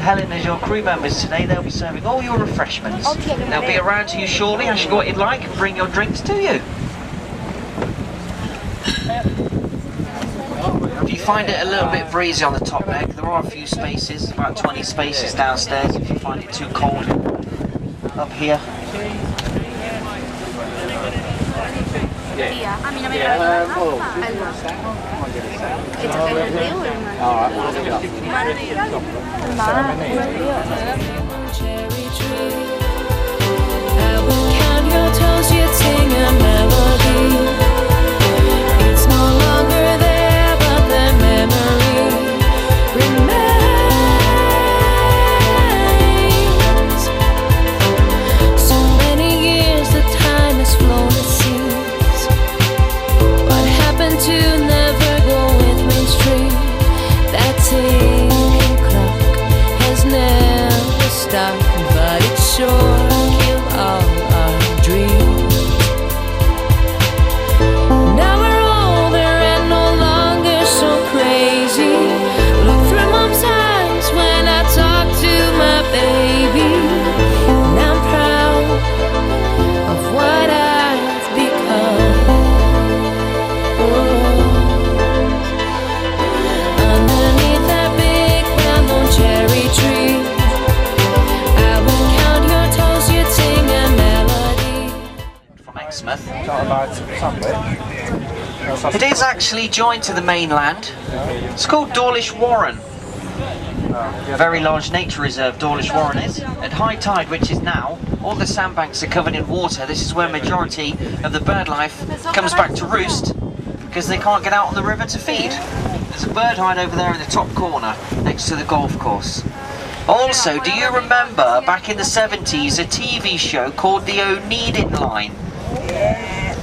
Helen as your crew members today. They'll be serving all your refreshments. They'll be around to you shortly, ask you what you'd like and bring your drinks to you. If you find it a little bit breezy on the top deck, there are a few spaces, about 20 spaces downstairs if you find it too cold up here. It's no longer there, but the memory remains. So many years, the time has flown, it seems. What happened to never go with mainstream? That ticking clock has never stopped, but it sure killed all our dreams. Now we're older and no longer so crazy. Look through mom's eyes when I talk to my baby, and I'm proud of what I've become. Underneath that big well-known cherry tree, I will count your toes, you'd sing a melody. From Exmouth. It is actually joined to the mainland. It's called Dawlish Warren. A very large nature reserve Dawlish Warren is. At high tide, which is now, all the sandbanks are covered in water. This is where majority of the bird life comes back to roost because they can't get out on the river to feed. There's a bird hide over there in the top corner next to the golf course. Also, do you remember back in the 70s a TV show called The Oneidin Line?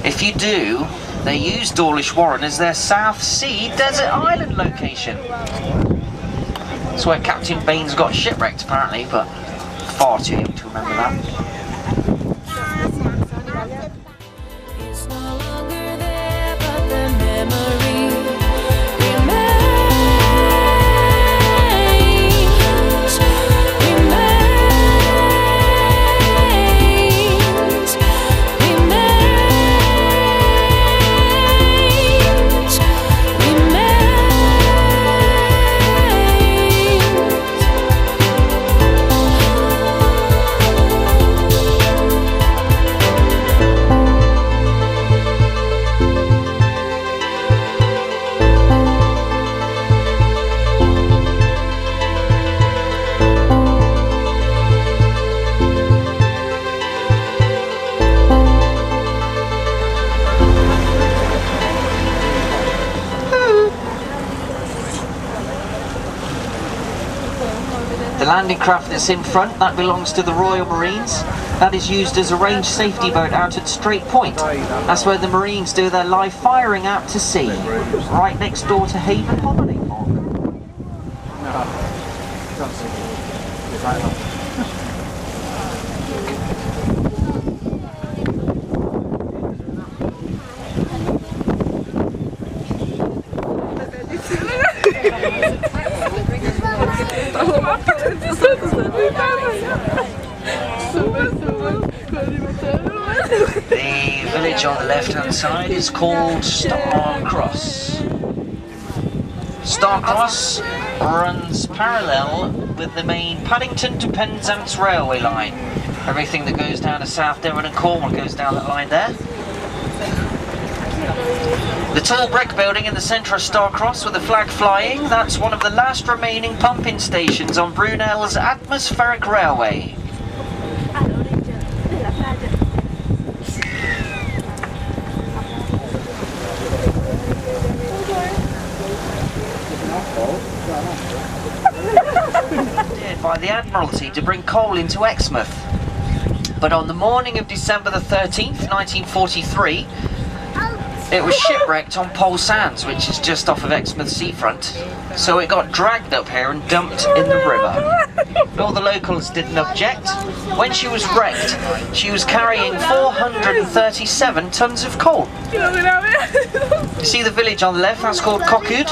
If you do, they use Dawlish Warren as their South Sea desert island location. That's where Captain Baines got shipwrecked apparently, but far too young to remember that. It's no longer there, but the memory The landing craft that's in front, that belongs to the Royal Marines. That is used as a range safety boat out at Strait Point. That's where the Marines do their live firing out to sea, right next door to Haven Holiday Park. The village on the left-hand side is called Starcross. Starcross runs parallel with the main Paddington to Penzance railway line. Everything that goes down to South Devon and Cornwall goes down that line there. The tall brick building in the centre of Starcross with the flag flying, that's one of the last remaining pumping stations on Brunel's atmospheric railway. By the Admiralty to bring coal into Exmouth. But on the morning of December the 13th, 1943, it was shipwrecked on Pole Sands, which is just off of Exmouth seafront. So it got dragged up here and dumped in the river. All the locals didn't object. When she was wrecked, she was carrying 437 tons of coal. You see the village on the left, that's called Cockwood.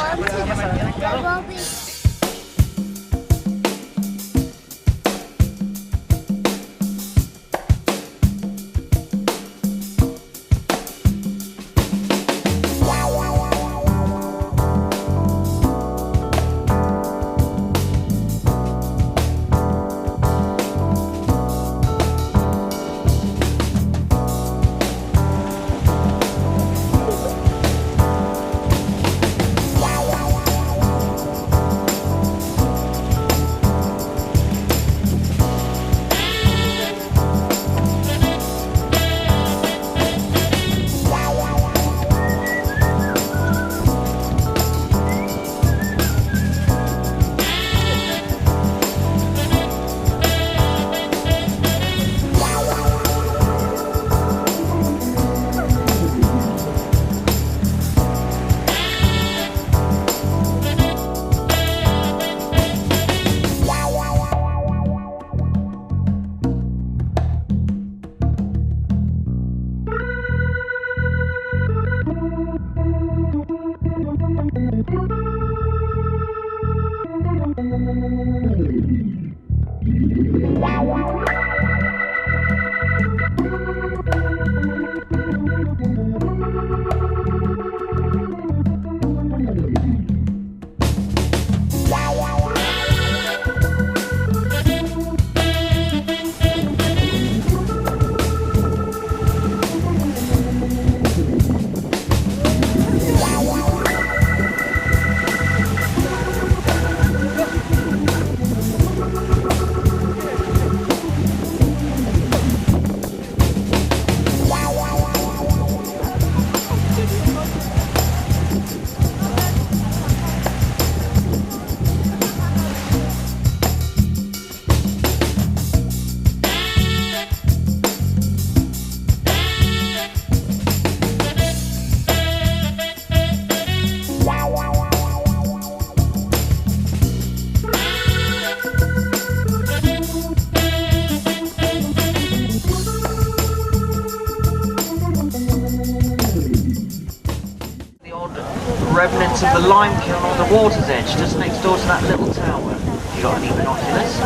remnants of the lime kiln on the water's edge, just next door to that little tower. You got any binoculars?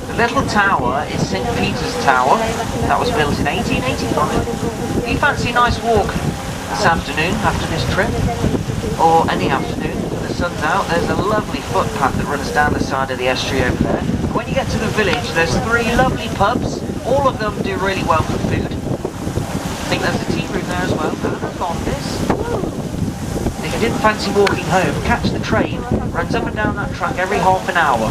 The little tower is St. Peter's Tower. That was built in 1885. You fancy a nice walk this afternoon after this trip? Or any afternoon when the sun's out? There's a lovely footpath that runs down the side of the estuary over there. When you get to the village, there's 3 lovely pubs. All of them do really well for food. I think there's a tea room there as well. And a Londis. If you didn't fancy walking home, catch the train. Runs up and down that track every half an hour.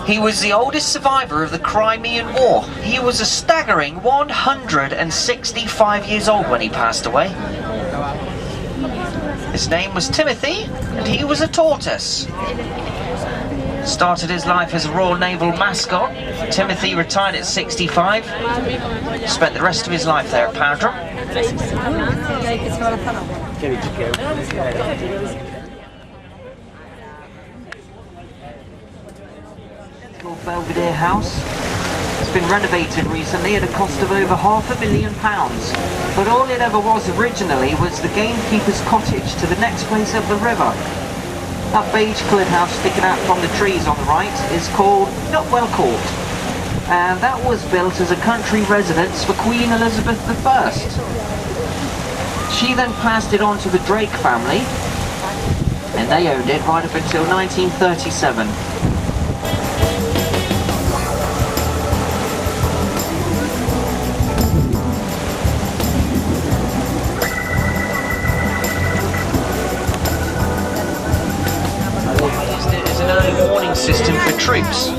He was the oldest survivor of the Crimean War. He was a staggering 165 years old when he passed away. His name was Timothy, and he was a tortoise. Started his life as a Royal Naval mascot. Timothy retired at 65. Spent the rest of his life there at Powdram. Belvedere House. It's been renovated recently at a cost of over £500,000. But all it ever was originally was the gamekeeper's cottage to the next place up the river. That beige-coloured house sticking out from the trees on the right is called Nutwell Court. And that was built as a country residence for Queen Elizabeth I. She then passed it on to the Drake family, and they owned it right up until 1937. System for troops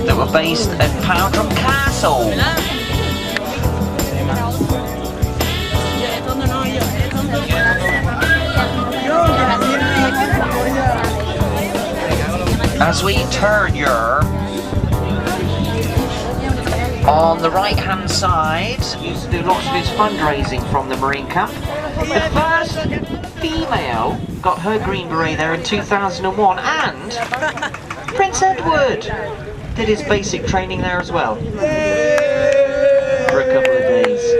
that were based at Powdram Castle. As we turn here, on the right hand side, used to do lots of his fundraising from the Marine Camp. The first female got her Green Beret there in 2001, and Prince Edward did his basic training there as well for a couple of days.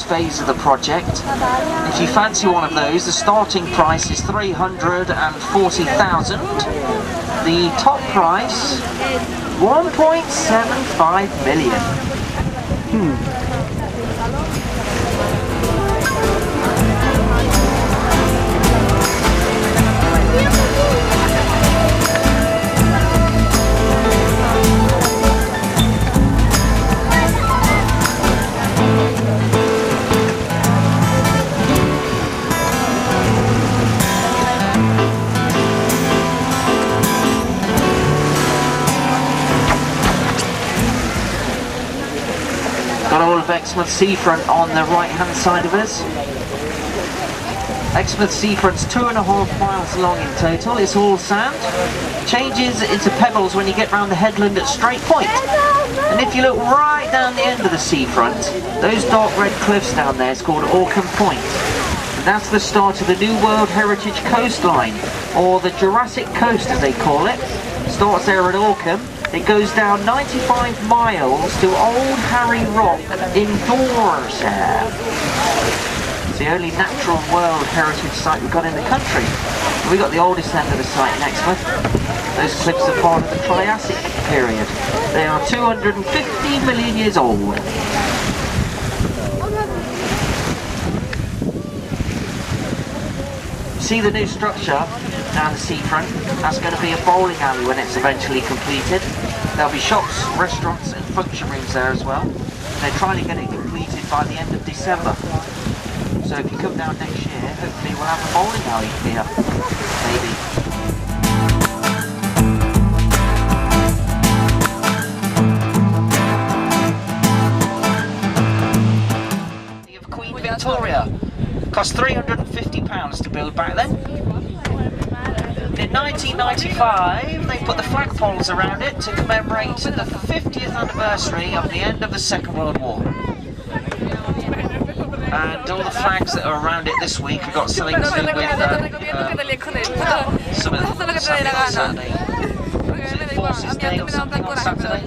Phase of the project. If you fancy one of those, the starting price is 340,000. The top price, 1.75 million. of Exmouth seafront on the right hand side of us. Exmouth seafront's 2.5 miles long in total. It's all sand. Changes into pebbles when you get round the headland at Straight Point. And if you look right down the end of the seafront, those dark red cliffs down there is called Orkham Point. And that's the start of the New World Heritage Coastline, or the Jurassic Coast as they call it. Starts there at Orkham. It goes down 95 miles to Old Harry Rock in Dorset. It's the only natural world heritage site we've got in the country. We've got the oldest end of the site in Exmouth. Those cliffs are part of the Triassic period. They are 250 million years old. See the new structure down the seafront? That's going to be a bowling alley when it's eventually completed. There'll be shops, restaurants and function rooms there as well. They're trying to get it completed by the end of December. So if you come down next year, hopefully we'll have a bowling alley here. Maybe. Of Queen Victoria. Cost £350 to build back then. In 1995, they put the flagpoles around it to commemorate the 50th anniversary of the end of the Second World War. And all the flags that are around it this week have got something to do with some of the Saturday. Is it Forces Day or something on Saturday?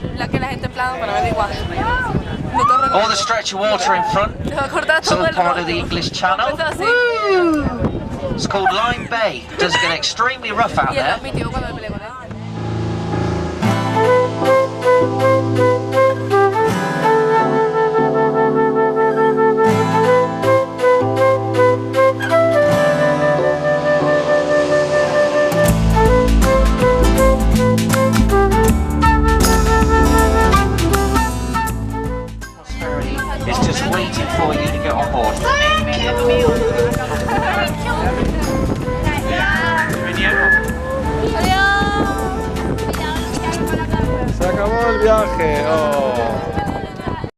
All the stretch of water in front, some part of the English Channel. Woo! It's called Lyme Bay. It does get extremely rough out there. It's just waiting for you to get on board. Se acabó el viaje. Oh.